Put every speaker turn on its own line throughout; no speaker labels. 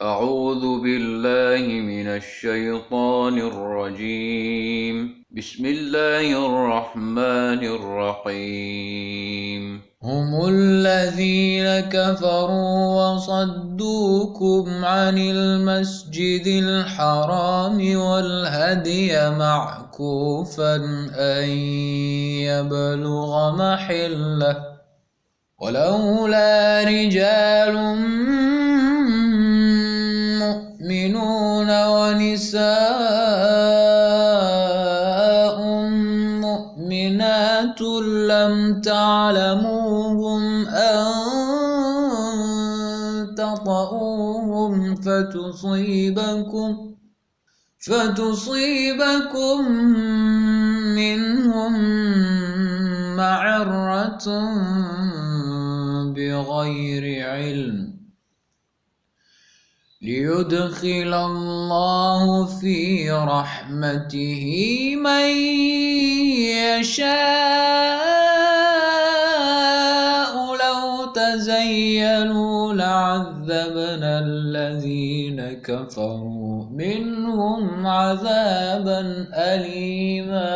أعوذ بالله من الشيطان الرجيم. بسم الله الرحمن الرحيم. هم الذين كفروا وصدوكم عن المسجد الحرام والهدي معكوفا أن يبلغ محله ولولا رجال مؤمنون ونساء مؤمنات لم تعلموهم أن تطؤوهم فتصيبكم منهم معرة بغير علم ليدخل الله في رحمته من يشاء لو تزيلوا لعذبنا الذين كفروا منهم عذابا أليما.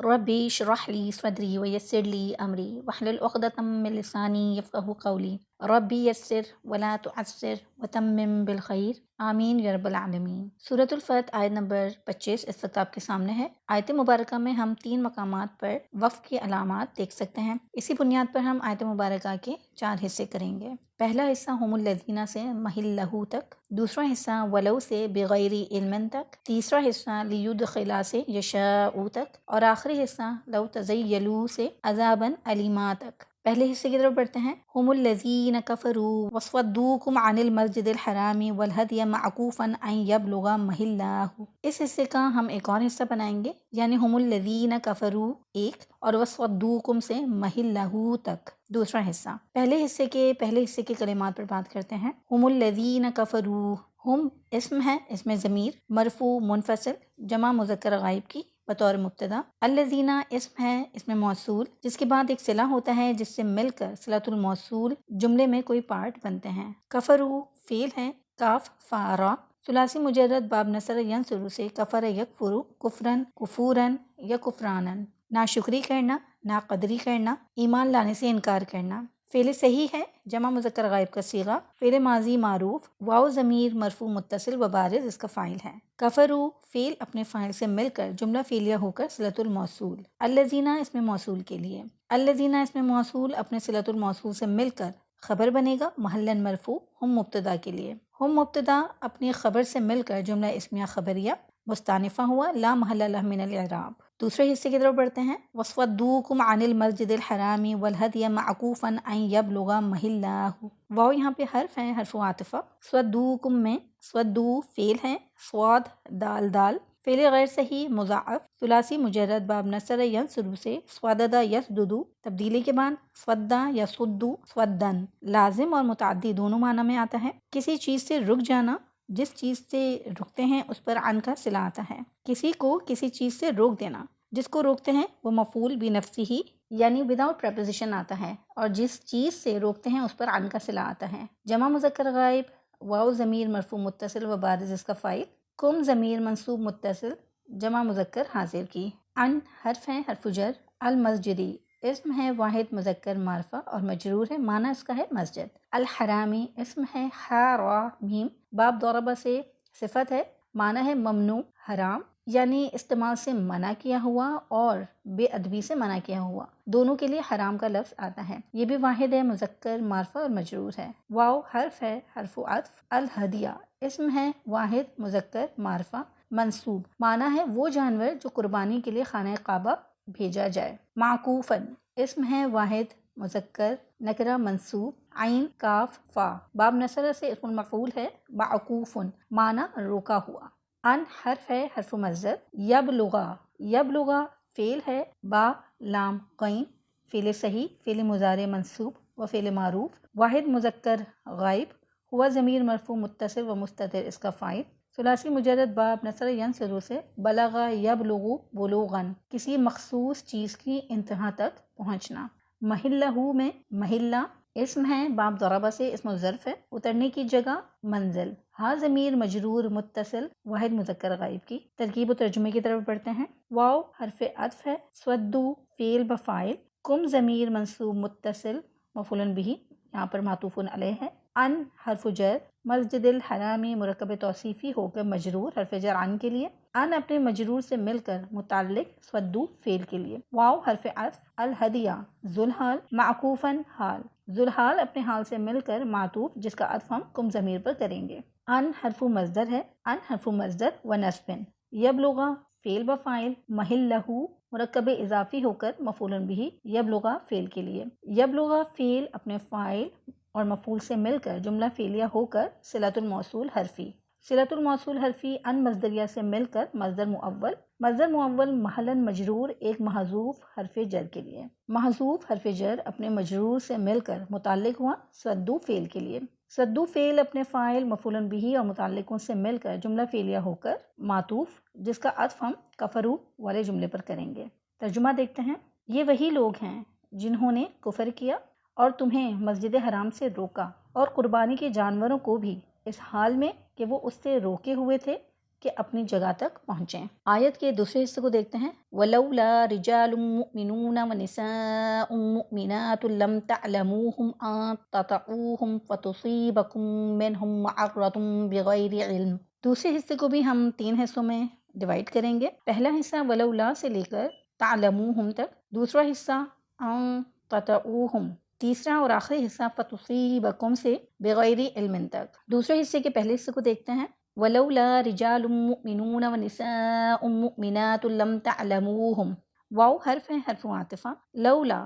ربی اشرح لی صدری ویسر لی امری واحلل عقدۃ من لسانی یفقہوا قولی ربی یسر ولا تعسر وتمم بالخیر آمین یا رب العالمین۔ سورۃ الفتح آیت نمبر 25 اس وقت آپ کے سامنے ہے۔ آیت مبارکہ میں ہم 3 مقامات پر وقف کی علامات دیکھ سکتے ہیں۔ اسی بنیاد پر ہم آیت مبارکہ کے 4 حصے کریں گے۔ پہلا حصہ ہم الذین سے محلہ تک، دوسرا حصہ ولو سے بغیر علم تک، تیسرا حصہ لیدخلا سے یشاء تک، اور آخری حصہ لو تزیلوا سے عذابا علیما تک۔ پہلے حصے کی طرف بڑھتے ہیں۔ ہم الذین کفروا وصدوکم عن المسجد الحرام والہدی معکوفا ان یبلغ محلہ۔ اس حصے کا ہم ایک اور حصہ بنائیں گے، یعنی ہم الذین کفروا ایک اور وصدوکم سے محلہ تک دوسرا حصہ۔ پہلے حصے کے کلمات پر بات کرتے ہیں۔ ہم الذین کفروا، ہم اسم ہے، اسم ضمیر مرفوع منفصل جمع مذکر غائب کی بطور مبتدا۔ الذین اسم ہے، اسم موصول جس کے بعد ایک صلہ ہوتا ہے جس سے مل کر صلۃ الموصول جملے میں کوئی پارٹ بنتے ہیں۔ کفروا فعل ہے، کاف فا را ثلاثی مجرد باب نصر ینصر سے کفر یکفر کفرن کفورن یا کفرانن، ناشکری کرنا، ناقدری کرنا، ایمان لانے سے انکار کرنا۔ فعل صحیح ہے، جمع مذکر غائب کا صیغہ، فعل ماضی معروف، واو ضمیر مرفوع متصل و بارز اس کا فاعل ہے۔ کفروا فعل اپنے فاعل سے مل کر جملہ فعلیہ ہو کر صلۃ الموصول۔ الذین اسم موصول کے لیے، الذین اسم موصول اپنے صلۃ الموصول سے مل کر خبر بنے گا محلاً مرفوع، ہم مبتدا کے لیے۔ ہم مبتدا اپنی خبر سے مل کر جملہ اسمیہ خبریہ مستانفہ ہوا لا محل لہ من الاعراب۔ دوسرے حصے کی طرف بڑھتے ہیں۔ وَصَدُّوكُمْ عَنِ الْمَسْجِدِ الْحَرَامِ وَالْهَدْيَ مَعْكُوفًا أَن يَبْلُغَ مَحِلَّهُ۔ واو یہاں پہ حرف ہے، حرف عاطفہ۔ صدوکم میں صدو فعل ہے، صاد دال دال، فعل غیر صحیح مضاعف ثلاثی مجرد باب نصر ینصر سے صدد یسدد، تبدیلی کے بعد صدا یا صدو صدن، لازم اور متعدی دونوں معنی میں آتا ہے۔ کسی چیز سے رک جانا، جس چیز سے رکتے ہیں اس پر عن کا صلہ آتا ہے۔ کسی کو کسی چیز سے روک دینا، جس کو روکتے ہیں وہ مفعول بنفسہ ہی یعنی وداؤٹ پریپوزیشن آتا ہے، اور جس چیز سے روکتے ہیں اس پر عن کا صلہ آتا ہے۔ جمع مذکر غائب، واو ضمیر مرفوع متصل و بارز اس کا فاعل، کم ضمیر منصوب متصل جمع مذکر حاضر کی۔ ان حرف ہے، حرف جر۔ المسجدی اسم ہے واحد مذکر معرفہ اور مجرور ہے، معنی اس کا ہے مسجد۔ الحرامی اسم ہے حا را میم باب ضربہ سے صفت ہے، معنی ہے ممنوع حرام، یعنی استعمال سے منع کیا ہوا اور بے ادبی سے منع کیا ہوا، دونوں کے لیے حرام کا لفظ آتا ہے۔ یہ بھی واحد ہے مذکر معرفہ اور مجرور ہے۔ واو حرف ہے، حرف عطف۔ الہدیہ اسم ہے واحد مذکر معرفہ منصوب، معنی ہے وہ جانور جو قربانی کے لیے خانہ کعبہ بھیجا جائے۔ معکوفن اسم ہے واحد مذکر نکرہ منصوب، عین کاف فا باب نصرہ سے اسم مفعول ہے معکوفن، معنی روکا ہوا۔ ان حرف ہے، حرف مصدر۔ یبلغا یبلغا فعل ہے، با لام غین فعل صحیح، فعل مضارع منصوب و فعل معروف، واحد مذکر غائب، ہوا ضمیر مرفوع متصل و مستتر اس کا فاعل، ثلاثی مجرد باب نصر ینصر سے بلغ یبلغ بلوغا کسی مخصوص چیز کی انتہا تک پہنچنا۔ محلہ میں محلہ اسم ہے، باب ضربہ سے اسم الظرف ہے، اترنے کی جگہ منزل، ہاں ضمیر مجرور متصل واحد مذکر غائب کی۔ ترکیب و ترجمے کی طرف بڑھتے ہیں۔ واو حرف عطف ہے، سودو فعل بفاعل، کم ضمیر منصوب متصل مفعول بہ یہاں پر معطوف علیہ ہے، ان حرف جر، مسجد الحرامی مرکب توصیفی ہو کر مجرور حرف جر ان کے لیے، ان اپنے مجرور سے مل کر متعلق سودو فعل کے لیے۔ واو حرف عطف، الہدیہ ذوالحال معکوفاً حال، ذوالحال اپنے حال سے مل کر معطوف جس کا عطف ہم کم ضمیر پر کریں گے۔ ان حرف مصدر ہے، ان حرف مصدر و نصب، یبلغ فعل بفاعل، محلہ مرکب اضافی ہو کر مفعول بہ یبلغ فعل کے لیے، یبلغ فعل اپنے فاعل اور مفعول سے مل کر جملہ فعلیہ ہو کر صلۃ الموصول حرفی، صلۃ الموصول حرفی ان مصدریہ سے مل کر مصدر مؤول، مصدر مؤول محلاً مجرور ایک محذوف حرف جر کے لیے، محذوف حرف جر اپنے مجرور سے مل کر متعلق ہوا سدو فعل کے لیے، سدو فعل اپنے فاعل مفعول بہ اور متعلقوں سے مل کر جملہ فعلیہ ہو کر معطوف جس کا عطف ہم کفرو والے جملے پر کریں گے۔ ترجمہ دیکھتے ہیں۔ یہ وہی لوگ ہیں جنہوں نے کفر کیا اور تمہیں مسجد حرام سے روکا اور قربانی کے جانوروں کو بھی اس حال میں کہ وہ اس سے روکے ہوئے تھے کہ اپنی جگہ تک پہنچیں۔ آیت کے دوسرے حصے کو دیکھتے ہیں۔ وَلَوْلَا رِجَالٌ مُؤْمِنُونَ وَنِسَاءٌ مُؤْمِنَاتٌ لَمْ تَعْلَمُوهُمْ أَن تَطَئُوهُمْ فَتُصِيبَكُم مِّنْهُم مَّعَرَّةٌ بِغَيْرِ عِلْمٍ۔ دوسرے حصے کو بھی ہم 3 حصوں میں ڈیوائڈ کریں گے۔ پہلا حصہ ولولا سے لے کر تعلموہم تک، دوسرا حصہ ان تطئوہم، تیسرا اور آخری حصہ فتصیبکم سے بغیر علم تک۔ دوسرے حصے کے پہلے حصے کو دیکھتے ہیں۔ ولولا رجال مؤمنون ونساء مؤمنات لم تعلموہم، واو حرف ہے، حرف عاطفہ، لولا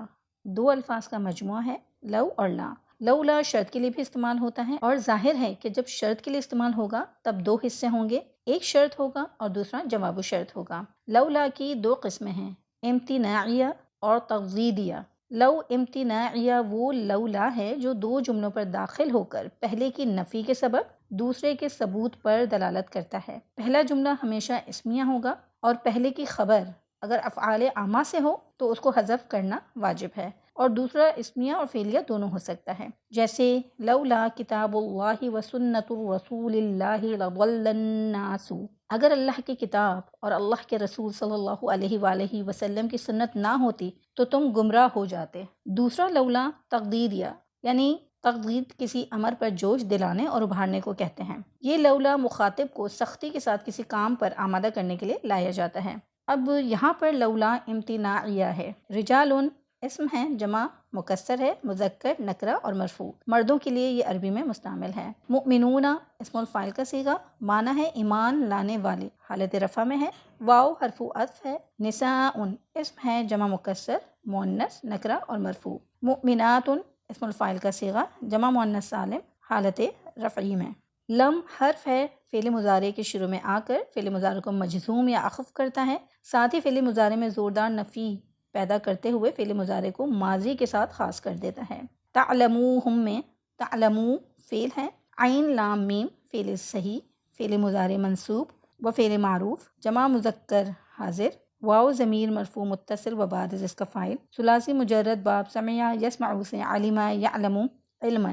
2 الفاظ کا مجموعہ ہے، لو اور لا۔ لولا شرط کے لیے بھی استعمال ہوتا ہے اور ظاہر ہے کہ جب شرط کے لیے استعمال ہوگا تب 2 حصے ہوں گے، ایک شرط ہوگا اور دوسرا جواب شرط ہوگا۔ لولا کی 2 قسمیں ہیں، امتناعیہ اور تغزیدیہ۔ لو امتناعیہ وہ لولا ہے جو 2 جملوں پر داخل ہو کر پہلے کی نفی کے سبب دوسرے کے ثبوت پر دلالت کرتا ہے۔ پہلا جملہ ہمیشہ اسمیہ ہوگا اور پہلے کی خبر اگر افعال عامہ سے ہو تو اس کو حذف کرنا واجب ہے، اور دوسرا اسمیہ اور فعلیہ دونوں ہو سکتا ہے، جیسے لولا کتاب اللہ و سنت رسول اللہ لضل الناس، اگر اللہ کی کتاب اور اللہ کے رسول صلی اللہ علیہ وآلہ وسلم کی سنت نہ ہوتی تو تم گمراہ ہو جاتے۔ دوسرا لولا تقدیریہ، یعنی تقدید کسی امر پر جوش دلانے اور ابھارنے کو کہتے ہیں۔ یہ لولا مخاطب کو سختی کے ساتھ کسی کام پر آمادہ کرنے کے لیے لایا جاتا ہے۔ اب یہاں پر لولا امتناعیہ ہے۔ رجالن اسم ہے، جمع مکسر ہے، مذکر نکرہ اور مرفوع، مردوں کے لیے یہ عربی میں مستعمل ہے۔ مؤمنون اسم الفاعل کا صیغہ، معنی ہے ایمان لانے والے، حالت رفع میں ہے۔ واو حرف عطف ہے۔ نساء اسم ہے، جمع مکسر مؤنث نکرہ اور مرفوع۔ مؤمنات اسم الفاعل کا صیغہ، جمع مؤنث سالم، حالت رفعی میں۔ لم حرف ہے، فعل مضارع کے شروع میں آ کر فعل مضارع کو مجزوم یا اخف کرتا ہے، ساتھ ہی فعل مضارع میں زوردار نفی پیدا کرتے ہوئے فعل مضارع کو ماضی کے ساتھ خاص کر دیتا ہے۔ تعلموہم میں تعلمو فعل ہے، عین لام میم فعل صحیح، فعل مضارع منصوب و فعل معروف، جمع مذکر حاضر، واو ضمیر مرفوع متصل و بعد اس کا فاعل، ثلاثی مجرد باب سمع یسمع سے علم یعلم علما،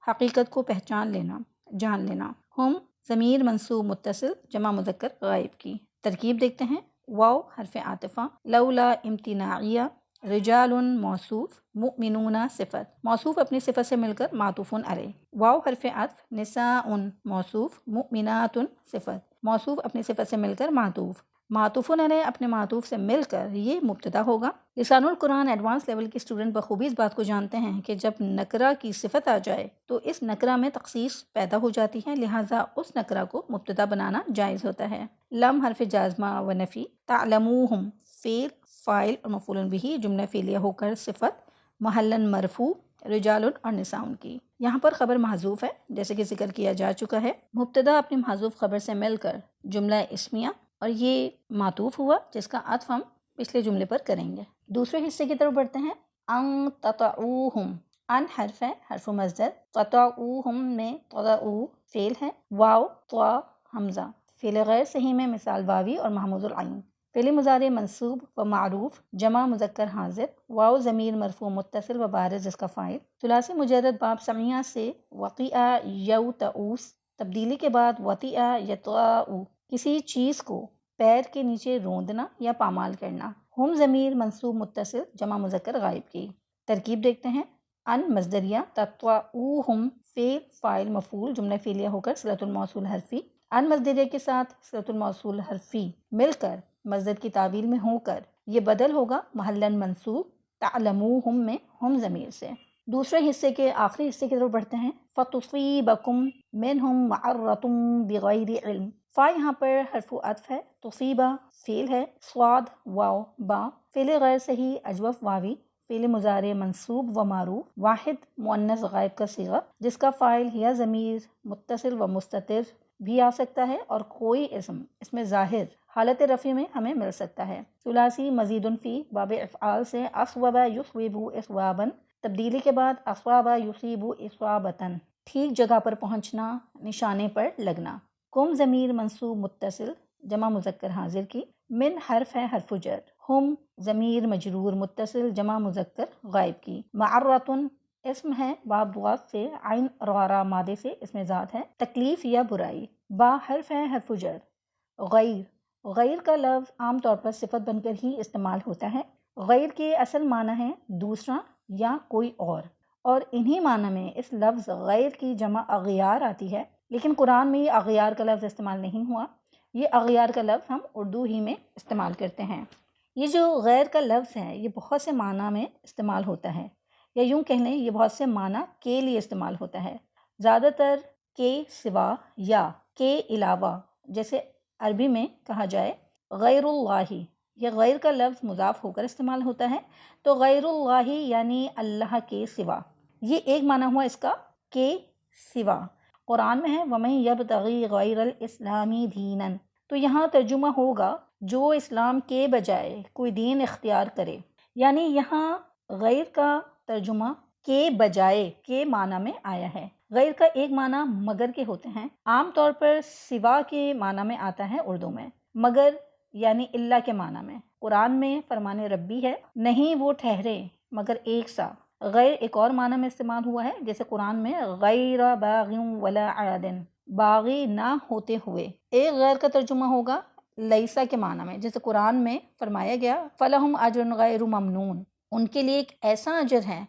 حقیقت کو پہچان لینا، جان لینا۔ ہم ضمیر منصوب متصل جمع مذکر غائب کی۔ ترکیب دیکھتے ہیں۔ واو حرف عاطفہ، لولا امتناعیہ، رجال موصوف، مؤمنون صفت، موصوف اپنی صفت سے مل کر معطوف علیہ۔ واو حرف عطف، نساء موصوف، مؤمنات صفت، موصوف اپنی صفت سے مل کر معطوف، معطوف علیہ اپنے معطوف سے مل کر یہ مبتدا ہوگا۔ لسان القرآن ایڈوانس لیول کے اسٹوڈنٹ بخوبی اس بات کو جانتے ہیں کہ جب نکرہ کی صفت آ جائے تو اس نکرہ میں تخصیص پیدا ہو جاتی ہے، لہٰذا اس نکرہ کو مبتدا بنانا جائز ہوتا ہے۔ لم حرف جازمہ و نفی، تعلموہم فعل فاعل اور مفعول بہ جملہ فعلیہ ہو کر صفت، محلاً مرفوع، رجال اور نساء کی۔ یہاں پر خبر محذوف ہے جیسے کہ ذکر کیا جا چکا ہے، مبتدا اپنی محذوف خبر سے مل کر جملہ اسمیہ اور یہ معطوف ہوا جس کا عطف ہم پچھلے جملے پر کریں گے۔ دوسرے حصے کی طرف بڑھتے ہیں۔ ان تطعوہم، ان حرف ہے، حرف مصدر، تطعوہم میں تطعو فعل ہے، واو طا حمزہ، فعل غیر صحیح میں مثال واوی اور محمود العین، فعل مضارع منصوب و معروف جمع مذکر حاضر، واو ضمیر مرفوع متصل و بارز جس کا فاعل، ثلاثی مجرد باب سمیہ سے وطیع یوتعوس، تبدیلی کے بعد وطیع یطاؤ، کسی چیز کو پیر کے نیچے روندنا یا پامال کرنا، ہم ضمیر منصوب متصل جمع مذکر غائب کی۔ ترکیب دیکھتے ہیں، ان مصدریہ، تطوعوہم فعل فاعل مفعول جملہ فعلیہ ہو کر صلۃ الموصول حرفی، ان مصدریہ کے ساتھ صلۃ الموصول حرفی مل کر مصدر کی تعویل میں ہو کر یہ بدل ہوگا محلاً منصوب تعلموہم میں ہم ضمیر سے۔ دوسرے حصے کے آخری حصے کی طرف بڑھتے ہیں، فَتُصِيبَكُم مِّنْهُم مَّعَرَّةٌ بِغَيْرِ عِلْم، فا یہاں پر حرف عطف ہے، تصیبہ فعل ہے، صاد واو با فعل غیر صحیح اجوف واوی، فعل مضارع منصوب و معروف، واحد مؤنث غائب کا صیغہ جس کا فاعل یا ضمیر متصل و مستتر بھی آ سکتا ہے اور کوئی اسم اس میں ظاہر حالت رفع میں ہمیں مل سکتا ہے۔ ثلاثی مزید فی باب افعال سے اصوب یصوب اصوابا، تبدیلی کے بعد اصواب یصیب اصوابتاً، ٹھیک جگہ پر پہنچنا، نشانے پر لگنا۔ کم ضمیر منصوب متصل جمع مذکر حاضر کی، من حرف ہے حرف جر، ہم ضمیر مجرور متصل جمع مذکر غائب کی، معرۃن اسم ہے باب ضاد سے، عین رارا مادے سے اس میں ذات ہے، تکلیف یا برائی، با حرف ہے حرف جر، غیر غیر کا لفظ عام طور پر صفت بن کر ہی استعمال ہوتا ہے۔ غیر کے اصل معنی ہے دوسرا یا کوئی اور انہی معنی میں اس لفظ غیر کی جمع اغیار آتی ہے، لیکن قرآن میں یہ اغیار کا لفظ استعمال نہیں ہوا، یہ اغیار کا لفظ ہم اردو ہی میں استعمال کرتے ہیں۔ یہ جو غیر کا لفظ ہے یہ بہت سے معنی میں استعمال ہوتا ہے، یا یوں کہہ لیں یہ بہت سے معنی کے لیے استعمال ہوتا ہے، زیادہ تر کے سوا یا کے علاوہ، جیسے عربی میں کہا جائے غیر اللہ، یہ غیر کا لفظ مضاف ہو کر استعمال ہوتا ہے، تو غیر اللہ یعنی اللہ کے سوا، یہ ایک معنی ہوا اس کا کے سوا۔ قرآن میں ہے وَمَن يَبْتَغِي غَيْرَ الْإِسْلَامِ دِينًا، تو یہاں ترجمہ ہوگا جو اسلام کے بجائے کوئی دین اختیار کرے، یعنی یہاں غیر کا ترجمہ کے بجائے کے معنی میں آیا ہے۔ غیر کا ایک معنی مگر کے ہوتے ہیں، عام طور پر سوا کے معنی میں آتا ہے اردو میں، مگر یعنی اللہ کے معنی میں۔ قرآن میں فرمان ربی ہے نہیں وہ ٹھہرے مگر ایک سا۔ غیر ایک اور معنی میں استعمال ہوا ہے، جیسے قرآن میں غیر باغ ولا عاد، باغی نہ ہوتے ہوئے۔ ایک غیر کا ترجمہ ہوگا لیسا کے معنی میں، جیسے قرآن میں فرمایا گیا فَلَهُمْ أَجْرٌ غَيْرُ مَمْنُونَ، ان کے لیے ایک ایسا اجر ہے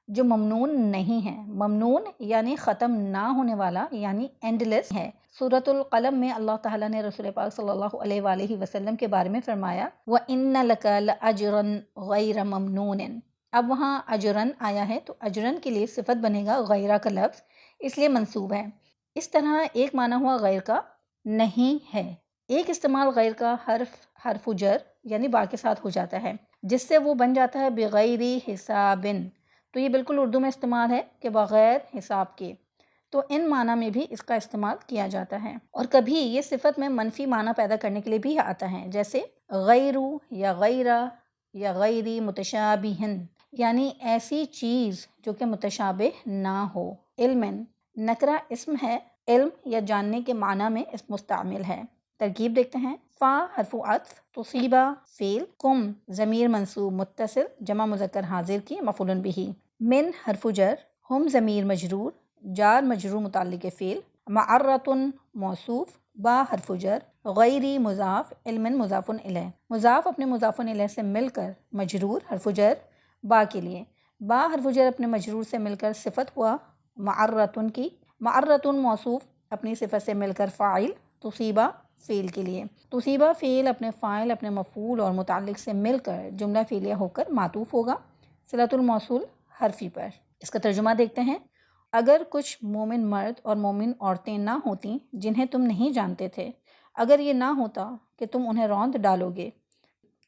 جو ممنون نہیں ہے، ممنون یعنی ختم نہ ہونے والا، یعنی اینڈ لیس ہے۔ سورۃ القلم میں اللہ تعالیٰ نے رسول پاک صلی اللہ علیہ وآلہ وسلم کے بارے میں فرمایا وَإِنَّ لَكَ لَأَجْرًا غَيْرَ مَمْنُونٍ، اب وہاں اجرن آیا ہے تو اجرن کے لیے صفت بنے گا غیرہ کا لفظ، اس لیے منصوب ہے۔ اس طرح ایک معنی ہوا غیر کا نہیں ہے، ایک استعمال غیر کا حرف جر یعنی با کے ساتھ ہو جاتا ہے جس سے وہ بن جاتا ہے بغیر حساب، تو یہ بالکل اردو میں استعمال ہے کہ بغیر حساب کے، تو ان معنی میں بھی اس کا استعمال کیا جاتا ہے، اور کبھی یہ صفت میں منفی معنی پیدا کرنے کے لیے بھی آتا ہے، جیسے غیرو یا غیرہ یا غیری متشابہن، یعنی ایسی چیز جو کہ متشابہ نہ ہو۔ علم نکرہ اسم ہے، علم یا جاننے کے معنی میں اس مستعمل ہے۔ ترکیب دیکھتے ہیں، فا حرف عطف، تصیبہ فعل، کم ضمیر منصوب متصل جمع مذکر حاضر کی مفعول بہ، من حرف جر، ہم ضمیر مجرور جار مجرور متعلق فعل، معرۃن موصوف، با حرف جر، غیری مضاف، علم مضاف الیہ، مضاف اپنے مضاف الیہ سے مل کر مجرور حرف جر با کے لیے، با حرف جر اپنے مجرور سے مل کر صفت ہوا معرۃن کی، معرۃن موصوف اپنی صفت سے مل کر فاعل، تصیبہ فعل کے لیے، تصیبہ فعل اپنے فاعل اپنے مفعول اور متعلق سے مل کر جملہ فعلیہ ہو کر معطوف ہوگا صلۃ الموصول حرفی پر۔ اس کا ترجمہ دیکھتے ہیں، اگر کچھ مومن مرد اور مومن عورتیں نہ ہوتیں جنہیں تم نہیں جانتے تھے، اگر یہ نہ ہوتا کہ تم انہیں روند ڈالو گے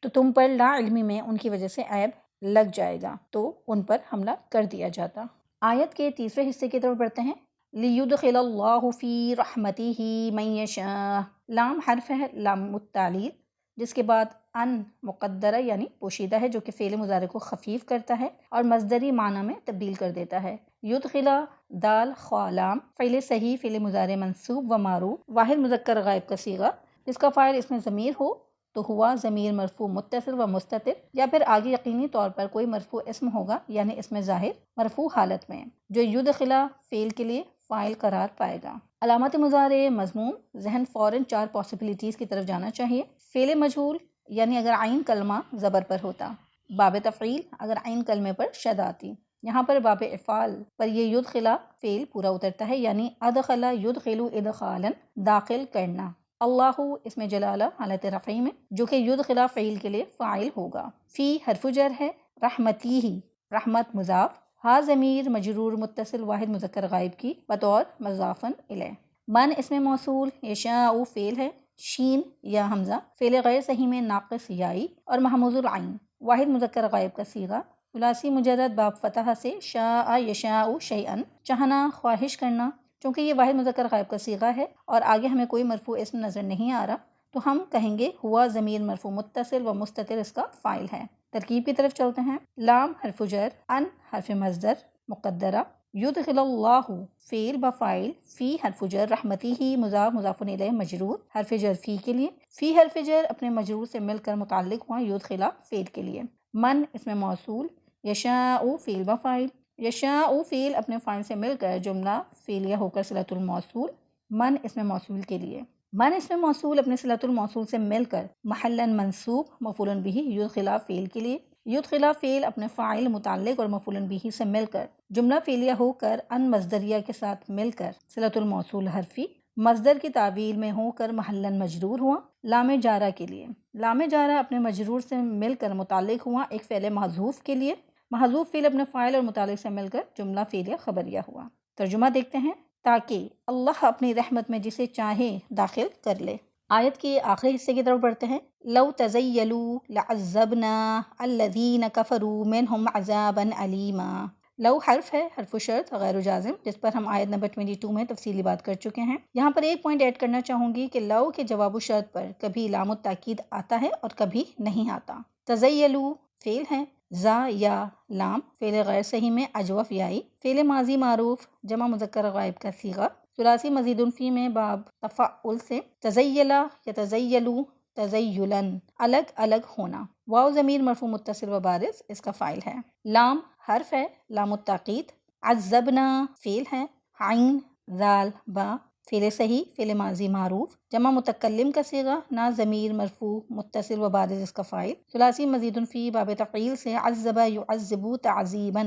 تو تم پر لا علمی میں ان کی وجہ سے عیب لگ جائے گا تو ان پر حملہ کر دیا جاتا۔ آیت کے تیسرے حصے کی طرف بڑھتے ہیں، لِيُدْخِلَ اللَّهُ فِي رَحْمَتِهِ مَن يَشَاءُ، لام حرف ہے لام التعلیل جس کے بعد ان مقدرہ یعنی پوشیدہ ہے جو کہ فعل مضارع کو خفیف کرتا ہے اور مصدری معنی میں تبدیل کر دیتا ہے۔ یدخلا دال خوا لام، فعل صحیح فعل مضارع منصوب و معروف، واحد مذکر غائب کا صیغہ جس کا فاعل اس میں ضمیر ہو تو ہوا ضمیر مرفوع متصل و مستتر، یا پھر آگے یقینی طور پر کوئی مرفوع اسم ہوگا یعنی اسم ظاہر مرفوع حالت میں جو یدخلا فعل کے لیے فاعل قرار پائے گا۔ علامات مضارع مضموم، ذہن فوراً 4 پاسبلٹیز کی طرف جانا چاہیے۔ فعل مجہول یعنی اگر عین کلمہ زبر پر ہوتا، باب تفعیل اگر عین کلمے پر شد آتی، یہاں پر باب افعال پر یہ یدخلا فعل پورا اترتا ہے یعنی ادخلا یدخلو ادخالا داخل کرنا۔ اللہ اسم جلالہ حالت رفعی میں جو کہ یدخلا فعل کے لیے فاعل ہوگا۔ فی حرف جر ہے، رحمتی ہی رحمت مضاف، ہا ضمیر مجرور متصل واحد مذکر غائب کی بطور مضافن الیہ۔ من اسم موصول، یشاء فعل ہے، شین یا حمزہ فعل غیر صحیح میں ناقص یائی اور محموز العین واحد مذکر غائب کا صیغہ، ثلاثی مجرد باب فتح سے شاء یشاء شیئا چاہنا خواہش کرنا، چونکہ یہ واحد مذکر غائب کا صیغہ ہے اور آگے ہمیں کوئی مرفوع اسم نظر نہیں آ رہا تو ہم کہیں گے ہوا ضمیر مرفوع متصل و مستتر اس کا فاعل ہے۔ ترکیب کی طرف چلتے ہیں۔ لام حرف جر، ان حرف مصدر مقدرہ، یدخل اللہ فعل بفاعل، فی حرف جر، رحمتی ہی مضاف مضاف الیہ مجرور، حرف جر فی کے لیے، فی حرف جر اپنے مجرور سے مل کر متعلق ہوا یدخلا فعل کے لیے۔ من اسم موصول، یشاء فعل بفاعل، یشاء فعل اپنے فاعل سے مل کر جملہ فعلیہ ہو کر صلۃ الموصول، من اسم موصول کے لیے۔ من اسم موصول اپنے صلۃ الموصول سے مل کر محلا منصوب مفعول بہ یدخلا فعل کے لیے، یدخلا فعل اپنے فاعل متعلق اور مفعول بہ سے مل کر جملہ فعلیہ ہو کر ان مصدریہ کے ساتھ مل کر صلۃ الموصول حرفی مصدر کی تعویل میں ہو کر محلا مجرور ہوا۔ لام جارہ کے لیے، لام جارہ اپنے مجرور سے مل کر متعلق ہوا ایک فعل محذوف کے لیے، محذوف فعل اپنے فاعل اور متعلق سے مل کر جملہ فعلیہ خبریہ ہوا۔ ترجمہ دیکھتے ہیں۔ تاکہ اللہ اپنی رحمت میں جسے چاہے داخل کر لے۔ آیت کے آخری حصے کی طرف بڑھتے ہیں۔ لو تزیلوا لعذبنا الذین کفروا منہم عذابا علیما۔ لو حرف ہے، حرف شرط غیر جازم، جس پر ہم آیت نمبر 22 میں تفصیلی بات کر چکے ہیں۔ یہاں پر ایک پوائنٹ ایڈ کرنا چاہوں گی کہ لو کے جواب و شرط پر کبھی لام التاکید آتا ہے اور کبھی نہیں آتا۔ تزیلوا فعل ہے، زا یا لام فعل غیر صحیح میں اجوف یائی، فعل ماضی معروف جمع مذکر غائب کا صیغہ، ثلاثی مزید فی میں باب تفعل سے، تزیلا یا تزیلو تزیلن الگ الگ ہونا، واو ضمیر مرفوع متصل و بارز اس کا فاعل ہے۔ لام حرف ہے، لام التاکید، عذبنا فعل ہے، عین ذال با فعل صحیح فعل ماضی معروف جمع متکلم کا صیغہ، نا ضمیر مرفوع متصل و بارز اس کا فاعل، ثلاثی مزید فی باب تفعیل سے، عذب یعذب تعذیبا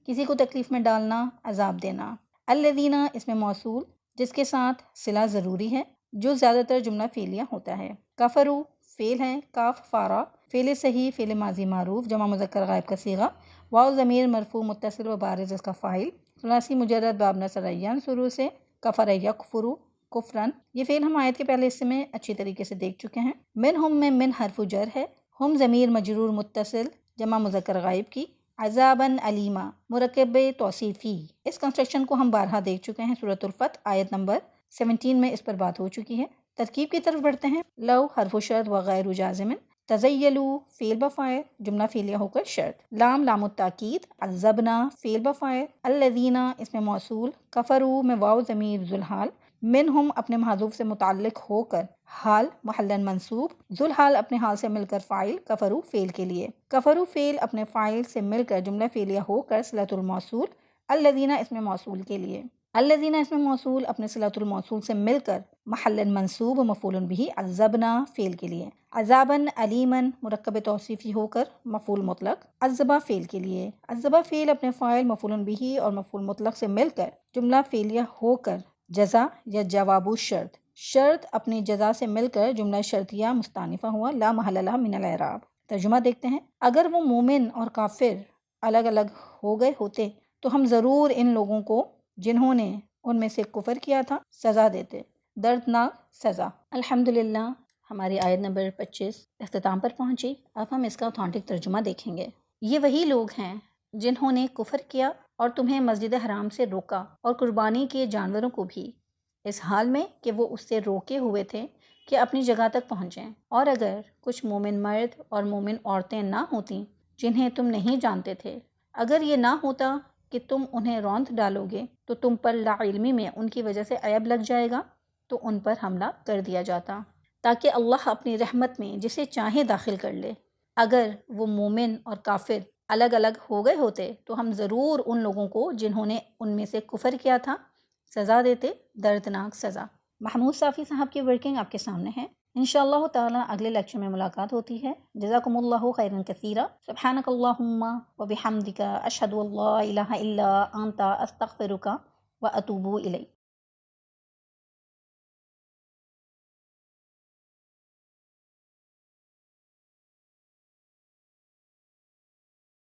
کسی کو تکلیف میں ڈالنا، عذاب دینا۔ الذین اسم موصول جس کے ساتھ صلہ ضروری ہے جو زیادہ تر جملہ فعلیہ ہوتا ہے۔ کفروا فعل ہے، کاف فارا فعل صحیح فعل ماضی معروف جمع مذکر غائب کا صیغہ، واو ضمیر مرفوع متصل و بارز اس کا فاعل، ثلاثی مجرد باب نصر ینصر سے، کفر یکفر کفرن۔ یہ فعل ہم آیت کے پہلے حصے میں اچھی طریقے سے دیکھ چکے ہیں۔ منہم میں من حرف جر ہے، ہم ضمیر مجرور متصل جمع مذکر غائب کی، عذاباً علیما مرکب توصیفی، اس کنسٹرکشن کو ہم بارہا دیکھ چکے ہیں۔ سورۃ الفتح آیت نمبر 17 میں اس پر بات ہو چکی ہے۔ ترکیب کی طرف بڑھتے ہیں۔ لو حرف شرط وغیر جازم، تزیلوا فعل بفاعل جملہ فعلیہ ہو کر شرط، لام لام التاکید، عذبنا فعل بفاعل، الذین اسم موصول، کفروا میں واو ضمیر ذوالحال، منہم اپنے محذوف سے متعلق ہو کر حال محلا منصوب، ذوالحال اپنے حال سے مل کر فاعل، کفروا فعل کے لیے، کفروا فعل اپنے فاعل سے مل کر جملہ فعلیہ ہو کر صلۃ الموصول، الذین اسم موصول کے لیے، الذین اسم موصول اپنے صلۃ الموصول سے مل کر محلا منصوب مفعول بہ، عذبنا فعل کے لیے، عذاباً علیماً مرکب توصیفی ہو کر مفعول مطلق، عذبہ فعل کے لیے، عذبہ فعل اپنے فاعل مفعول بہ اور مفعول مطلق سے مل کر جملہ فعلیہ ہو کر جزا یا جواب الشرط، شرط اپنی جزا سے مل کر جملہ شرطیہ مستانفہ ہوا، لا محل لہ من الاعراب۔ ترجمہ دیکھتے ہیں۔ اگر وہ مومن اور کافر الگ الگ ہو گئے ہوتے تو ہم ضرور ان لوگوں کو جنہوں نے ان میں سے کفر کیا تھا سزا دیتے، دردناک سزا۔ الحمدللہ ہماری آیت نمبر 25 اختتام پر پہنچی۔ اب ہم اس کا اوتھینٹک ترجمہ دیکھیں گے۔ یہ وہی لوگ ہیں جنہوں نے کفر کیا اور تمہیں مسجد حرام سے روکا اور قربانی کے جانوروں کو بھی، اس حال میں کہ وہ اس سے روکے ہوئے تھے کہ اپنی جگہ تک پہنچیں، اور اگر کچھ مومن مرد اور مومن عورتیں نہ ہوتیں جنہیں تم نہیں جانتے تھے، اگر یہ نہ ہوتا کہ تم انہیں روند ڈالو گے تو تم پر لا علمی میں ان کی وجہ سے عیب لگ جائے گا تو ان پر حملہ کر دیا جاتا۔ تاکہ اللہ اپنی رحمت میں جسے چاہے داخل کر لے۔ اگر وہ مومن اور کافر الگ الگ ہو گئے ہوتے تو ہم ضرور ان لوگوں کو جنہوں نے ان میں سے کفر کیا تھا سزا دیتے، دردناک سزا۔ محمود صافی صاحب کی ورکنگ آپ کے سامنے ہے۔ انشاءاللہ تعالی اگلے لیکچر میں ملاقات ہوتی ہے۔ جزاکم اللہ خیرا کثیرا، سبحانک اللہم و بحمدک، اشہد ان لا الہ الا انت، استغفرک و اتوب الیک۔